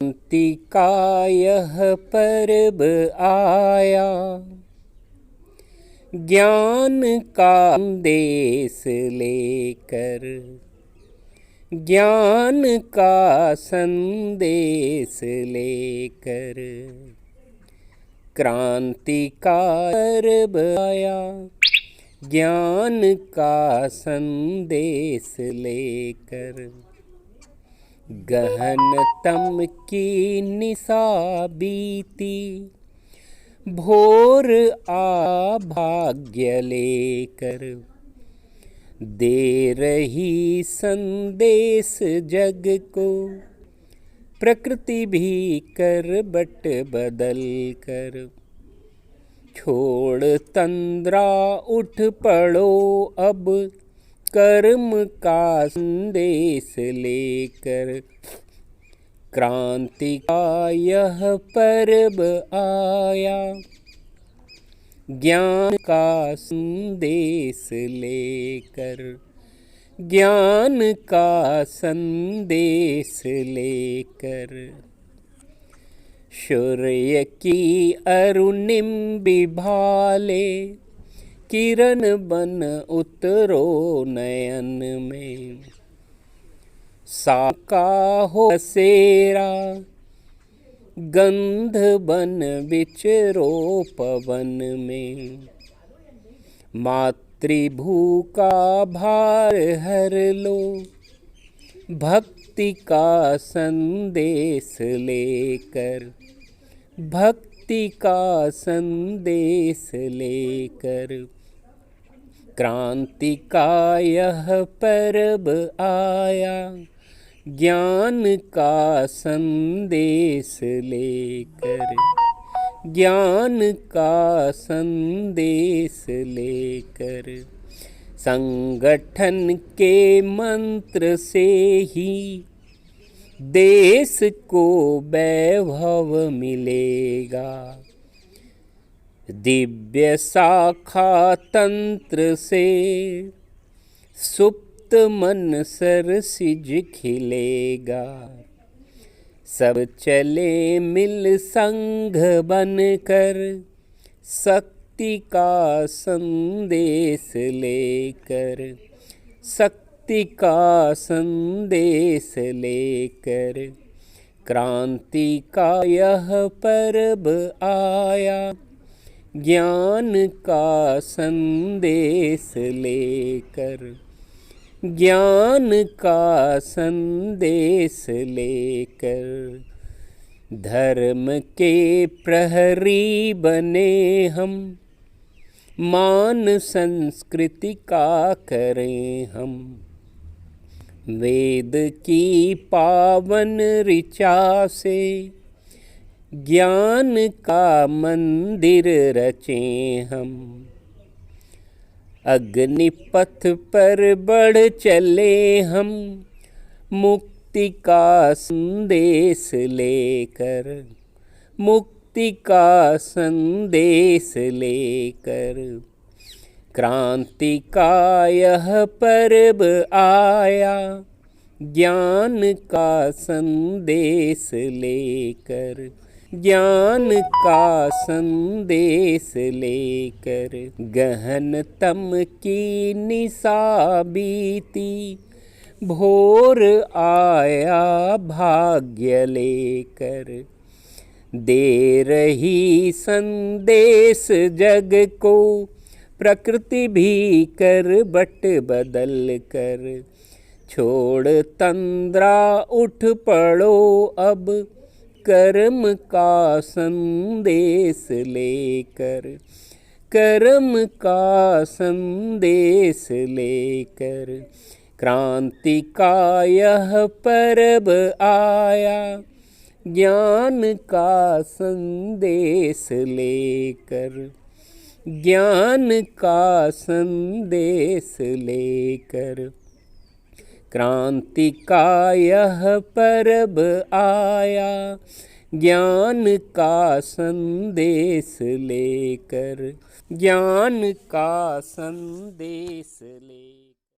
क्रांति का यह पर्व आया, ज्ञान का संदेश लेकर, ज्ञान का संदेश लेकर। क्रांति का पर्व आया, ज्ञान का संदेश लेकर। गहनतम की निशा बीती, भोर आ भाग्य लेकर। दे रही संदेश जग को, प्रकृति भी कर बट बदल कर। छोड़ तंद्रा उठ पड़ो अब, कर्म का संदेश लेकर। क्रांति का यह पर्व आया, ज्ञान का संदेश लेकर, ज्ञान का संदेश लेकर। सूर्य की अरुणिम बिभाले, किरण बन उतरो नयन में। साका हो सेरा, गंध बन विचरो पवन में। मातृभू का भार हर लो, भक्ति का संदेश लेकर, भक्ति का संदेश लेकर। क्रांति का यह पर्व आया, ज्ञान का संदेश लेकर, ज्ञान का संदेश लेकर। संगठन के मंत्र से ही देश को वैभव मिलेगा। दिव्य शाखा तंत्र से सुप्त मन सरसिज खिलेगा। सब चले मिल संघ बनकर, शक्ति का संदेश लेकर, शक्ति का संदेश लेकर। क्रांति का यह पर्व आया, ज्ञान का संदेश लेकर, ज्ञान का संदेश लेकर। धर्म के प्रहरी बने हम, मान संस्कृति का करें हम। वेद की पावन ऋचा से, ज्ञान का मंदिर रचें हम। अग्निपथ पर बढ़ चले हम, मुक्ति का संदेश लेकर, मुक्ति का संदेश लेकर। क्रांति का यह पर्व आया, ज्ञान का संदेश लेकर, ज्ञान का संदेश लेकर। गहनतम की निशा बीती, भोर आया भाग्य लेकर। दे रही संदेश जग को, प्रकृति भी कर बट बदल कर। छोड़ तंद्रा उठ पड़ो अब, कर्म का संदेश लेकर, कर्म का संदेश लेकर। क्रांति का यह पर्व आया, ज्ञान का संदेश लेकर, ज्ञान का संदेश लेकर। क्रांति का यह पर्व आया, ज्ञान का संदेश लेकर, ज्ञान का संदेश ले।